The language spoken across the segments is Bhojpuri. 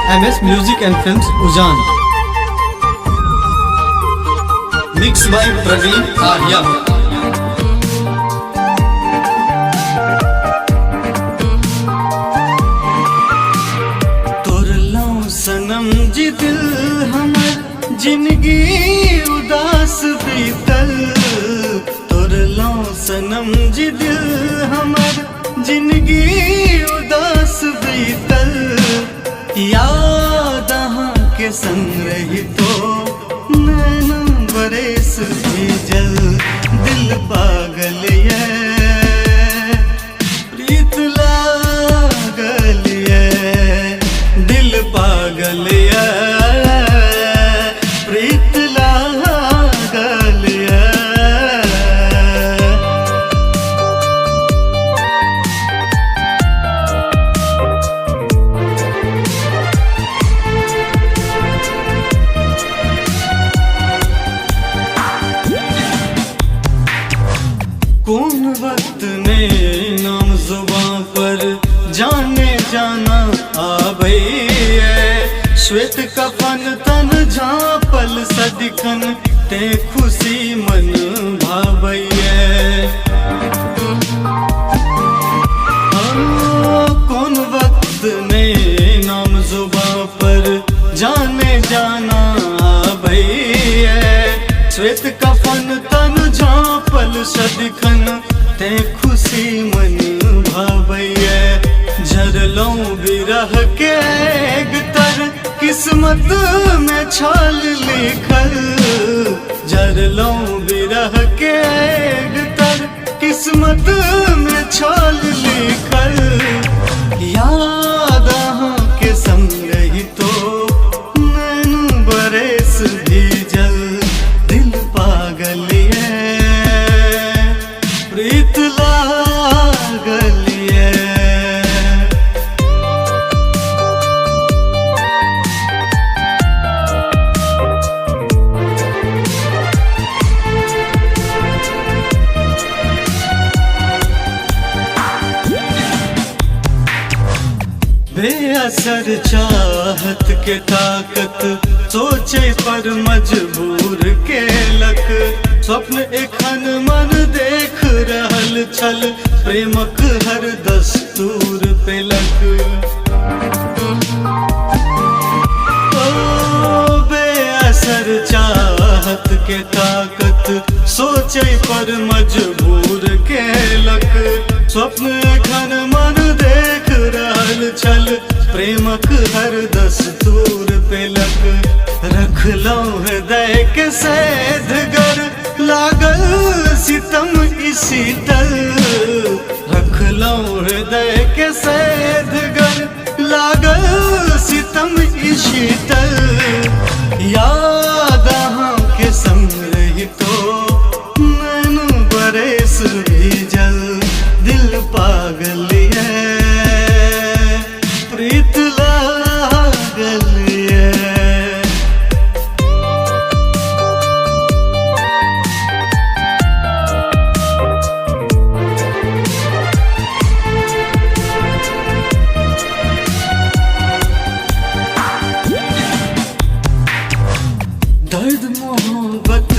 MS Music and Films Ujjan. Mixed by Praveen Arya. सनम जी दिल हमर जिंदगी उदास बीतल तोरलो सनम जी दिल हमर जिंदगी उदास बीतल याद अहाँ के संग रही तो नैन बरेस भीजल दिल पागल ये प्रीत लागल ये दिल पागल ये प्रीत लागल ये कौन वक्त ने नाम जुबां पर जाने जाना आबैये श्वेत कफन तन झाँपल सदिखन ते खुशी मन भावैये कौन वक्त ने नाम जुबां पर जाने जाना आबैये श्वेत कफन तन झाँपल सदिखन ते खुशी मन भावैये झरलो बिरह के तर किस्मत में छाल लिखल झरलो बिरह के तर किस्मत में छाल लिखल याद अहाँ के संग रही तो नैन बरेस भीजल दिल पागल ये प्रीत लागल ये बेअसर चाहत के ताकत सोचे पर मजबूर के लक स्वप्न एखन मन देख रहल छल प्रेमक हर दस्तूर पे लक बेअसर चाहत के ताकत सोचे पर मजबूर के लक स्वप्न एखन मन देख रहल छल प्रेमक हर दस्तूर पे लक रख लो हृदय के सेध गर लागल सितम शीतल रख लो हृदय के सेध गर लागल सितम शीतल याद अहाँ के संग रही तो नैन बरेस भीजल दिल पागल ये प्रीत लागल ये दर्द मोहब्बत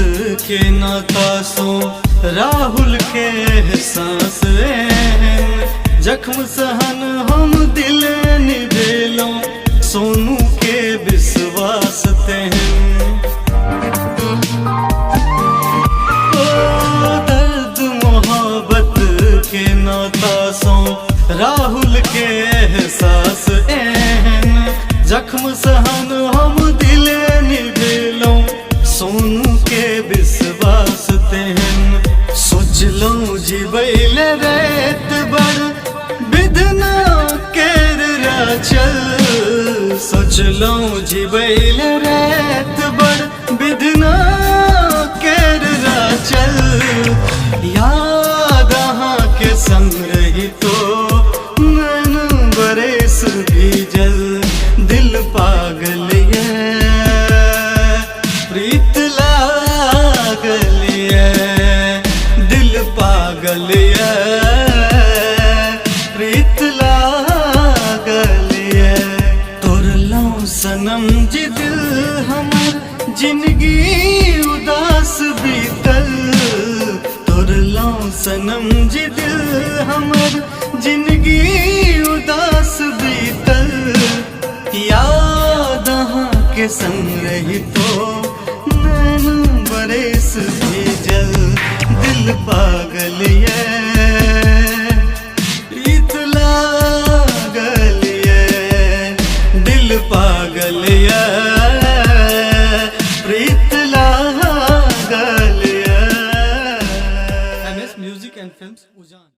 के नाता सो राहुल के एहसास जख्म सहन हम दिल निभेलो सोनू के विश्वास दर्द मोहब्बत के नाता सो राहुल के एहसास जख्म सहन हम दिल निभेलो सोनू के विश्वास सोच लो जीवैल रेत बड़ विधना केर राचल सोच लो जीवैल रेत बड़ विधना केर राचल याद अहाँ के संग रही तो नैन बरेस भीजल दिल पागल ये प्रीत लागल ये दिल पागल ये प्रीत लागल ये तोरलो सनम जी दिल हमर जिंदगी उदास बीतल तोरलो सनम जी दिल हमर जिंदगी उदास बीतल याद अहाँ के संग रही तो नैन बरेस भेजल दिल पागल ये प्रीत लागल ये दिल पागल